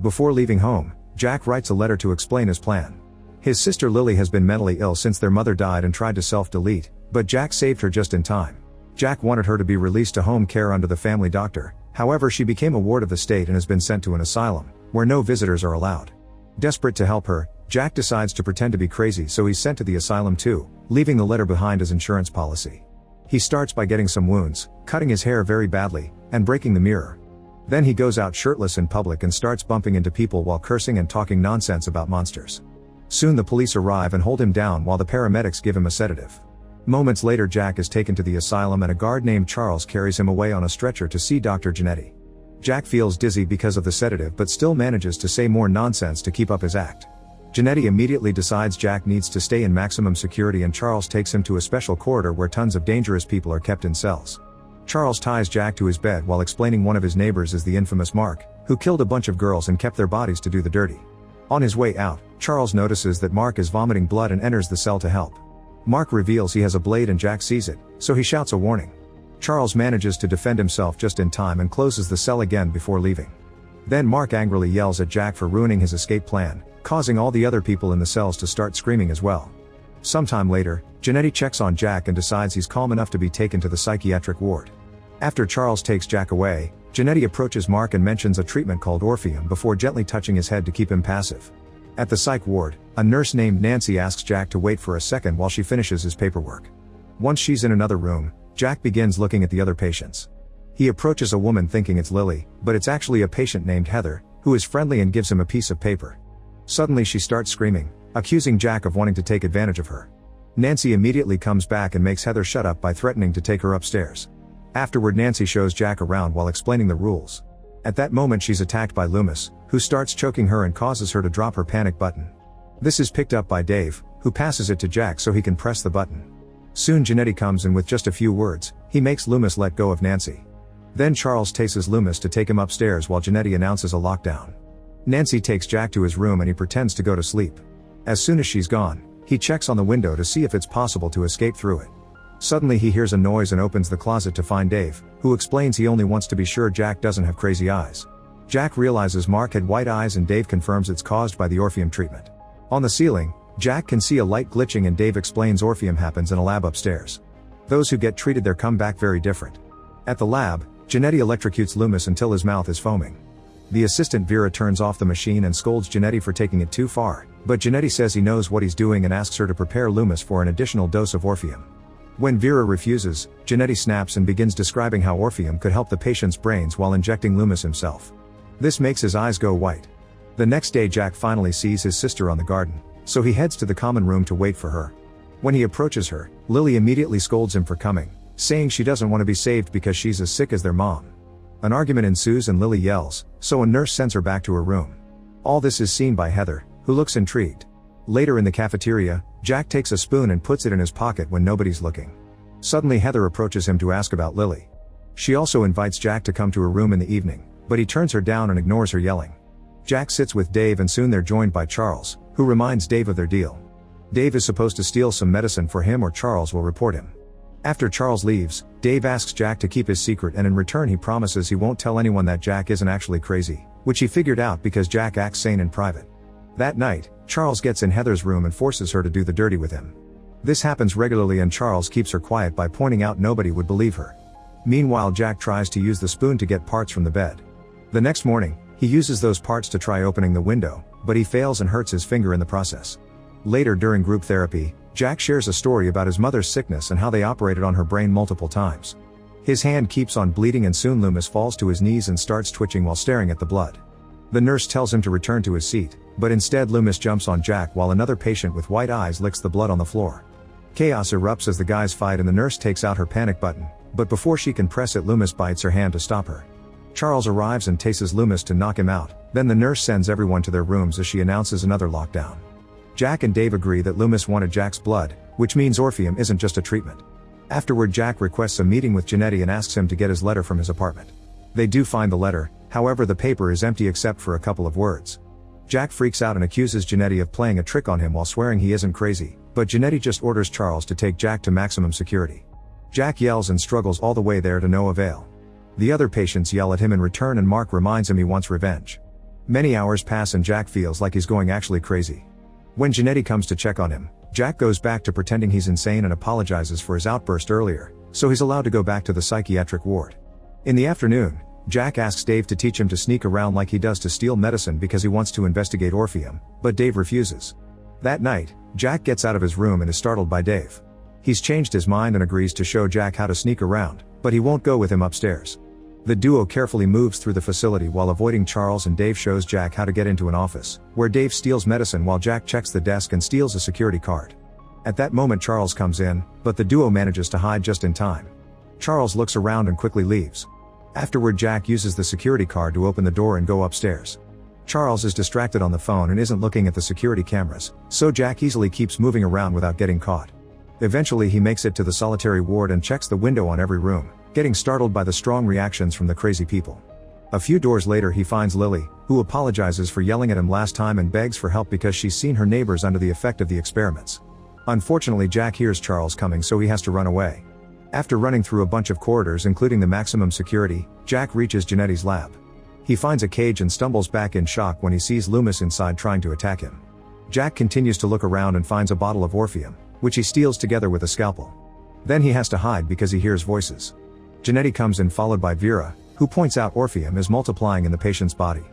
Before leaving home, Jack writes a letter to explain his plan. His sister Lily has been mentally ill since their mother died and tried to self-delete, but Jack saved her just in time. Jack wanted her to be released to home care under the family doctor, however she became a ward of the state and has been sent to an asylum, where no visitors are allowed. Desperate to help her, Jack decides to pretend to be crazy so he's sent to the asylum too, leaving the letter behind as insurance policy. He starts by getting some wounds, cutting his hair very badly, and breaking the mirror. Then he goes out shirtless in public and starts bumping into people while cursing and talking nonsense about monsters. Soon the police arrive and hold him down while the paramedics give him a sedative. Moments later Jack is taken to the asylum and a guard named Charles carries him away on a stretcher to see Dr. Janetti. Jack feels dizzy because of the sedative but still manages to say more nonsense to keep up his act. Janetti immediately decides Jack needs to stay in maximum security and Charles takes him to a special corridor where tons of dangerous people are kept in cells. Charles ties Jack to his bed while explaining one of his neighbors is the infamous Mark, who killed a bunch of girls and kept their bodies to do the dirty. On his way out, Charles notices that Mark is vomiting blood and enters the cell to help. Mark reveals he has a blade and Jack sees it, so he shouts a warning. Charles manages to defend himself just in time and closes the cell again before leaving. Then Mark angrily yells at Jack for ruining his escape plan, causing all the other people in the cells to start screaming as well. Sometime later, Janetti checks on Jack and decides he's calm enough to be taken to the psychiatric ward. After Charles takes Jack away, Janetti approaches Mark and mentions a treatment called Orpheum before gently touching his head to keep him passive. At the psych ward, a nurse named Nancy asks Jack to wait for a second while she finishes his paperwork. Once she's in another room, Jack begins looking at the other patients. He approaches a woman thinking it's Lily, but it's actually a patient named Heather, who is friendly and gives him a piece of paper. Suddenly she starts screaming, accusing Jack of wanting to take advantage of her. Nancy immediately comes back and makes Heather shut up by threatening to take her upstairs. Afterward Nancy shows Jack around while explaining the rules. At that moment she's attacked by Loomis, who starts choking her and causes her to drop her panic button. This is picked up by Dave, who passes it to Jack so he can press the button. Soon Janetti comes and with just a few words, he makes Loomis let go of Nancy. Then Charles tases Loomis to take him upstairs while Janetti announces a lockdown. Nancy takes Jack to his room and he pretends to go to sleep. As soon as she's gone, he checks on the window to see if it's possible to escape through it. Suddenly he hears a noise and opens the closet to find Dave, who explains he only wants to be sure Jack doesn't have crazy eyes. Jack realizes Mark had white eyes and Dave confirms it's caused by the Orpheum treatment. On the ceiling, Jack can see a light glitching and Dave explains Orpheum happens in a lab upstairs. Those who get treated there come back very different. At the lab, Janetti electrocutes Loomis until his mouth is foaming. The assistant Vera turns off the machine and scolds Janetti for taking it too far, but Janetti says he knows what he's doing and asks her to prepare Loomis for an additional dose of Orpheum. When Vera refuses, Janetti snaps and begins describing how Orpheum could help the patient's brains while injecting Loomis himself. This makes his eyes go white. The next day Jack finally sees his sister on the garden, so he heads to the common room to wait for her. When he approaches her, Lily immediately scolds him for coming, saying she doesn't want to be saved because she's as sick as their mom. An argument ensues and Lily yells, so a nurse sends her back to her room. All this is seen by Heather, who looks intrigued. Later in the cafeteria, Jack takes a spoon and puts it in his pocket when nobody's looking. Suddenly Heather approaches him to ask about Lily. She also invites Jack to come to her room in the evening, but he turns her down and ignores her yelling. Jack sits with Dave and soon they're joined by Charles, who reminds Dave of their deal. Dave is supposed to steal some medicine for him or Charles will report him. After Charles leaves, Dave asks Jack to keep his secret and in return he promises he won't tell anyone that Jack isn't actually crazy, which he figured out because Jack acts sane in private. That night, Charles gets in Heather's room and forces her to do the dirty with him. This happens regularly and Charles keeps her quiet by pointing out nobody would believe her. Meanwhile Jack tries to use the spoon to get parts from the bed. The next morning, he uses those parts to try opening the window, but he fails and hurts his finger in the process. Later during group therapy, Jack shares a story about his mother's sickness and how they operated on her brain multiple times. His hand keeps on bleeding and soon Loomis falls to his knees and starts twitching while staring at the blood. The nurse tells him to return to his seat, but instead Loomis jumps on Jack while another patient with white eyes licks the blood on the floor. Chaos erupts as the guys fight and the nurse takes out her panic button, but before she can press it Loomis bites her hand to stop her. Charles arrives and tases Loomis to knock him out, then the nurse sends everyone to their rooms as she announces another lockdown. Jack and Dave agree that Loomis wanted Jack's blood, which means Orpheum isn't just a treatment. Afterward Jack requests a meeting with Janetti and asks him to get his letter from his apartment. They do find the letter, however the paper is empty except for a couple of words. Jack freaks out and accuses Janetti of playing a trick on him while swearing he isn't crazy, but Janetti just orders Charles to take Jack to maximum security. Jack yells and struggles all the way there to no avail. The other patients yell at him in return and Mark reminds him he wants revenge. Many hours pass and Jack feels like he's going actually crazy. When Janetti comes to check on him, Jack goes back to pretending he's insane and apologizes for his outburst earlier, so he's allowed to go back to the psychiatric ward. In the afternoon, Jack asks Dave to teach him to sneak around like he does to steal medicine because he wants to investigate Orpheum, but Dave refuses. That night, Jack gets out of his room and is startled by Dave. He's changed his mind and agrees to show Jack how to sneak around, but he won't go with him upstairs. The duo carefully moves through the facility while avoiding Charles, and Dave shows Jack how to get into an office, where Dave steals medicine while Jack checks the desk and steals a security card. At that moment Charles comes in, but the duo manages to hide just in time. Charles looks around and quickly leaves. Afterward, Jack uses the security card to open the door and go upstairs. Charles is distracted on the phone and isn't looking at the security cameras, so Jack easily keeps moving around without getting caught. Eventually he makes it to the solitary ward and checks the window on every room, getting startled by the strong reactions from the crazy people. A few doors later he finds Lily, who apologizes for yelling at him last time and begs for help because she's seen her neighbors under the effect of the experiments. Unfortunately, Jack hears Charles coming, so he has to run away. After running through a bunch of corridors including the maximum security, Jack reaches Janetti's lab. He finds a cage and stumbles back in shock when he sees Loomis inside trying to attack him. Jack continues to look around and finds a bottle of Orpheum, which he steals together with a scalpel. Then he has to hide because he hears voices. Janetti comes in, followed by Vera, who points out Orpheum is multiplying in the patient's body.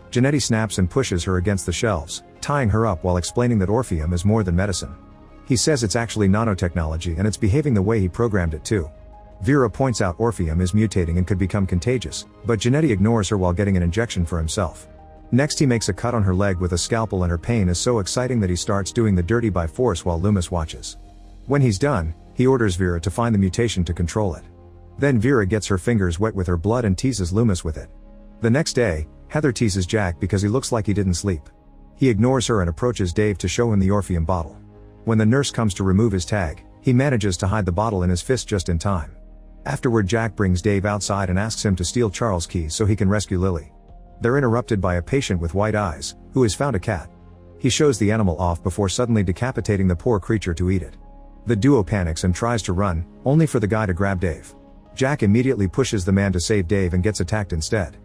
Janetti snaps and pushes her against the shelves, tying her up while explaining that Orpheum is more than medicine. He says it's actually nanotechnology and it's behaving the way he programmed it to. Vera points out Orpheum is mutating and could become contagious, but Janetti ignores her while getting an injection for himself. Next he makes a cut on her leg with a scalpel, and her pain is so exciting that he starts doing the dirty by force while Loomis watches. When he's done, he orders Vera to find the mutation to control it. Then Vera gets her fingers wet with her blood and teases Loomis with it. The next day, Heather teases Jack because he looks like he didn't sleep. He ignores her and approaches Dave to show him the Orpheum bottle. When the nurse comes to remove his tag, he manages to hide the bottle in his fist just in time. Afterward, Jack brings Dave outside and asks him to steal Charles' keys so he can rescue Lily. They're interrupted by a patient with white eyes, who has found a cat. He shows the animal off before suddenly decapitating the poor creature to eat it. The duo panics and tries to run, only for the guy to grab Dave. Jack immediately pushes the man to save Dave and gets attacked instead.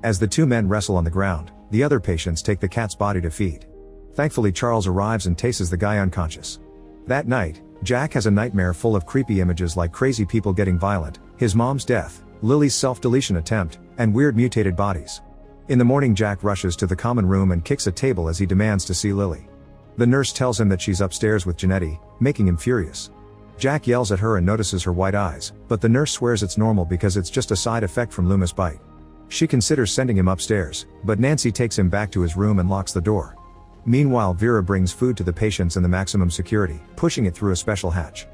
As the two men wrestle on the ground, the other patients take the cat's body to feed. Thankfully, Charles arrives and tases the guy unconscious. That night, Jack has a nightmare full of creepy images like crazy people getting violent, his mom's death, Lily's self-deletion attempt, and weird mutated bodies. In the morning, Jack rushes to the common room and kicks a table as he demands to see Lily. The nurse tells him that she's upstairs with Janetti, making him furious. Jack yells at her and notices her white eyes, but the nurse swears it's normal because it's just a side effect from Loomis' bite. She considers sending him upstairs, but Nancy takes him back to his room and locks the door. Meanwhile, Vera brings food to the patients in the maximum security, pushing it through a special hatch.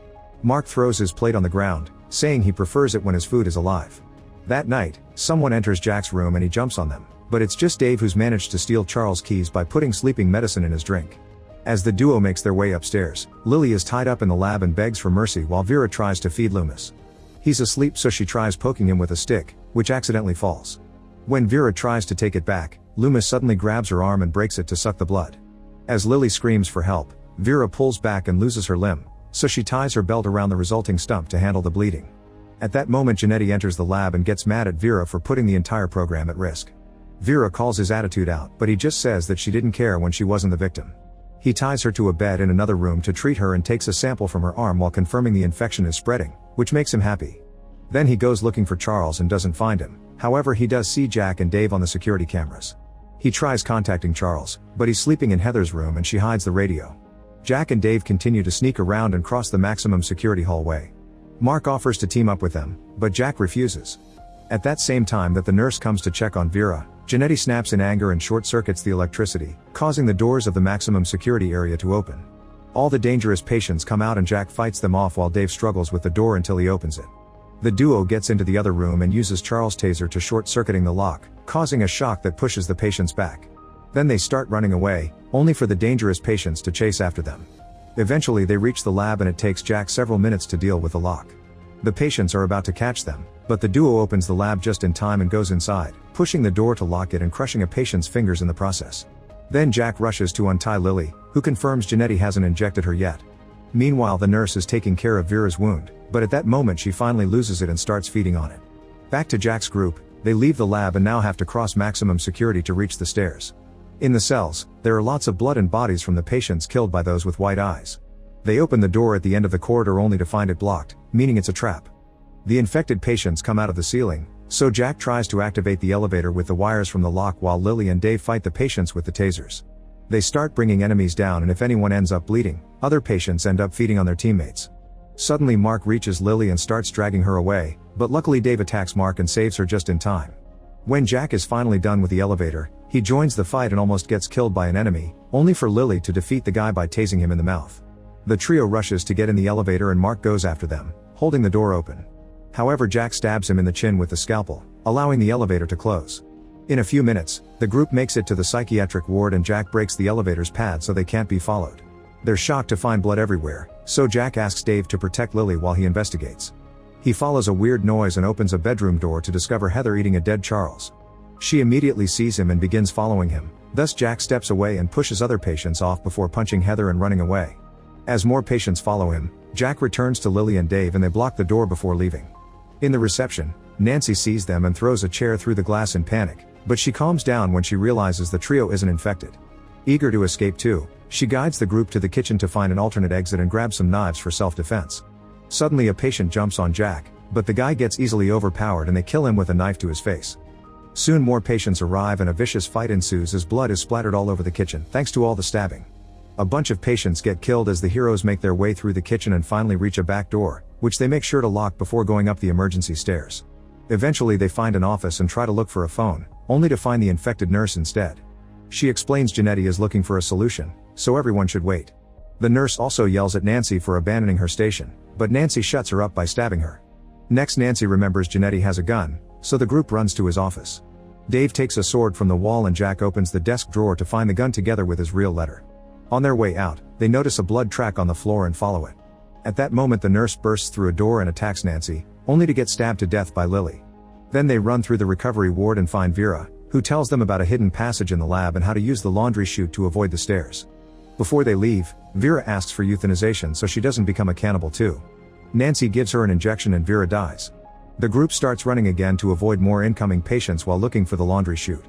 Mark throws his plate on the ground, saying he prefers it when his food is alive. That night, someone enters Jack's room and he jumps on them, but it's just Dave who's managed to steal Charles' keys by putting sleeping medicine in his drink. As the duo makes their way upstairs, Lily is tied up in the lab and begs for mercy while Vera tries to feed Loomis. He's asleep, so she tries poking him with a stick, which accidentally falls. When Vera tries to take it back, Loomis suddenly grabs her arm and breaks it to suck the blood. As Lily screams for help, Vera pulls back and loses her limb, so she ties her belt around the resulting stump to handle the bleeding. At that moment, Janetti enters the lab and gets mad at Vera for putting the entire program at risk. Vera calls his attitude out, but he just says that she didn't care when she wasn't the victim. He ties her to a bed in another room to treat her and takes a sample from her arm while confirming the infection is spreading, which makes him happy. Then he goes looking for Charles and doesn't find him. However, he does see Jack and Dave on the security cameras. He tries contacting Charles, but he's sleeping in Heather's room and she hides the radio. Jack and Dave continue to sneak around and cross the maximum security hallway. Mark offers to team up with them, but Jack refuses. At that same time that the nurse comes to check on Vera, Janetti snaps in anger and short-circuits the electricity, causing the doors of the maximum security area to open. All the dangerous patients come out and Jack fights them off while Dave struggles with the door until he opens it. The duo gets into the other room and uses Charles' taser to short-circuiting the lock, causing a shock that pushes the patients back. Then they start running away, only for the dangerous patients to chase after them. Eventually they reach the lab and it takes Jack several minutes to deal with the lock. The patients are about to catch them, but the duo opens the lab just in time and goes inside, pushing the door to lock it and crushing a patient's fingers in the process. Then Jack rushes to untie Lily, who confirms Janetti hasn't injected her yet. Meanwhile, the nurse is taking care of Vera's wound, but at that moment she finally loses it and starts feeding on it. Back to Jack's group, They leave the lab and now have to cross maximum security to reach the stairs. In the cells, there are lots of blood and bodies from the patients killed by those with white eyes. They open the door at the end of the corridor only to find it blocked, meaning it's a trap. The infected patients come out of the ceiling, so Jack tries to activate the elevator with the wires from the lock while Lily and Dave fight the patients with the tasers. They start bringing enemies down, and if anyone ends up bleeding, other patients end up feeding on their teammates. Suddenly Mark reaches Lily and starts dragging her away, but luckily Dave attacks Mark and saves her just in time. When Jack is finally done with the elevator, he joins the fight and almost gets killed by an enemy, only for Lily to defeat the guy by tasing him in the mouth. The trio rushes to get in the elevator and Mark goes after them, holding the door open. However, Jack stabs him in the chin with the scalpel, allowing the elevator to close. In a few minutes, the group makes it to the psychiatric ward and Jack breaks the elevator's pad so they can't be followed. They're shocked to find blood everywhere, so Jack asks Dave to protect Lily while he investigates. He follows a weird noise and opens a bedroom door to discover Heather eating a dead Charles. She immediately sees him and begins following him, thus Jack steps away and pushes other patients off before punching Heather and running away. As more patients follow him, Jack returns to Lily and Dave and they block the door before leaving. In the reception, Nancy sees them and throws a chair through the glass in panic, but she calms down when she realizes the trio isn't infected. Eager to escape too, she guides the group to the kitchen to find an alternate exit and grab some knives for self-defense. Suddenly a patient jumps on Jack, but the guy gets easily overpowered and they kill him with a knife to his face. Soon more patients arrive and a vicious fight ensues as blood is splattered all over the kitchen thanks to all the stabbing. A bunch of patients get killed as the heroes make their way through the kitchen and finally reach a back door, which they make sure to lock before going up the emergency stairs. Eventually they find an office and try to look for a phone, only to find the infected nurse instead. She explains Janetti is looking for a solution, so everyone should wait. The nurse also yells at Nancy for abandoning her station, but Nancy shuts her up by stabbing her. Next, Nancy remembers Janetti has a gun, so the group runs to his office. Dave takes a sword from the wall and Jack opens the desk drawer to find the gun together with his real letter. On their way out, they notice a blood track on the floor and follow it. At that moment the nurse bursts through a door and attacks Nancy, only to get stabbed to death by Lily. Then they run through the recovery ward and find Vera, who tells them about a hidden passage in the lab and how to use the laundry chute to avoid the stairs. Before they leave, Vera asks for euthanization so she doesn't become a cannibal too. Nancy gives her an injection and Vera dies. The group starts running again to avoid more incoming patients while looking for the laundry chute.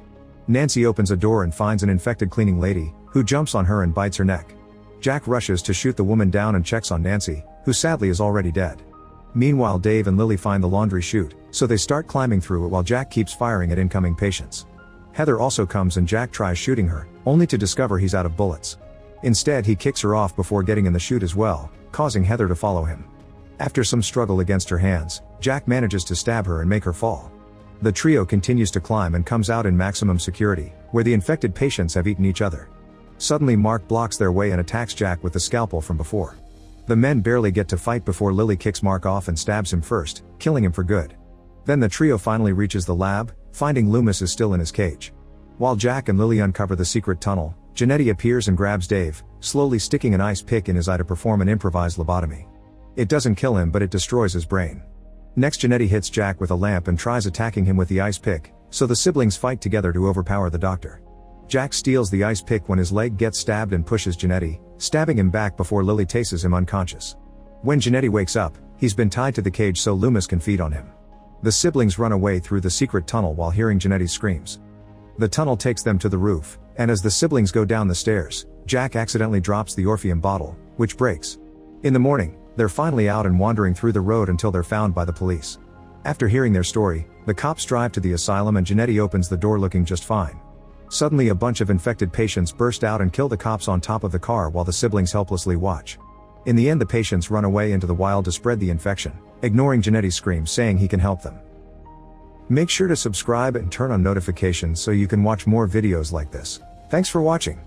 Nancy opens a door and finds an infected cleaning lady, who jumps on her and bites her neck. Jack rushes to shoot the woman down and checks on Nancy, who sadly is already dead. Meanwhile Dave and Lily find the laundry chute, so they start climbing through it while Jack keeps firing at incoming patients. Heather also comes and Jack tries shooting her, only to discover he's out of bullets. Instead he kicks her off before getting in the chute as well, causing Heather to follow him. After some struggle against her hands, Jack manages to stab her and make her fall. The trio continues to climb and comes out in maximum security, where the infected patients have eaten each other. Suddenly Mark blocks their way and attacks Jack with the scalpel from before. The men barely get to fight before Lily kicks Mark off and stabs him first, killing him for good. Then the trio finally reaches the lab, finding Loomis is still in his cage. While Jack and Lily uncover the secret tunnel, Janetti appears and grabs Dave, slowly sticking an ice pick in his eye to perform an improvised lobotomy. It doesn't kill him but it destroys his brain. Next Janetti hits Jack with a lamp and tries attacking him with the ice pick, so the siblings fight together to overpower the doctor. Jack steals the ice pick when his leg gets stabbed and pushes Janetti, stabbing him back before Lily tases him unconscious. When Janetti wakes up, he's been tied to the cage so Loomis can feed on him. The siblings run away through the secret tunnel while hearing Janetti's screams. The tunnel takes them to the roof, and as the siblings go down the stairs, Jack accidentally drops the Orpheum bottle, which breaks. In the morning, they're finally out and wandering through the road until they're found by the police. After hearing their story, the cops drive to the asylum and Janetti opens the door looking just fine. Suddenly a bunch of infected patients burst out and kill the cops on top of the car while the siblings helplessly watch. In the end the patients run away into the wild to spread the infection, ignoring Janetti's screams saying he can help them. Make sure to subscribe and turn on notifications so you can watch more videos like this. Thanks for watching.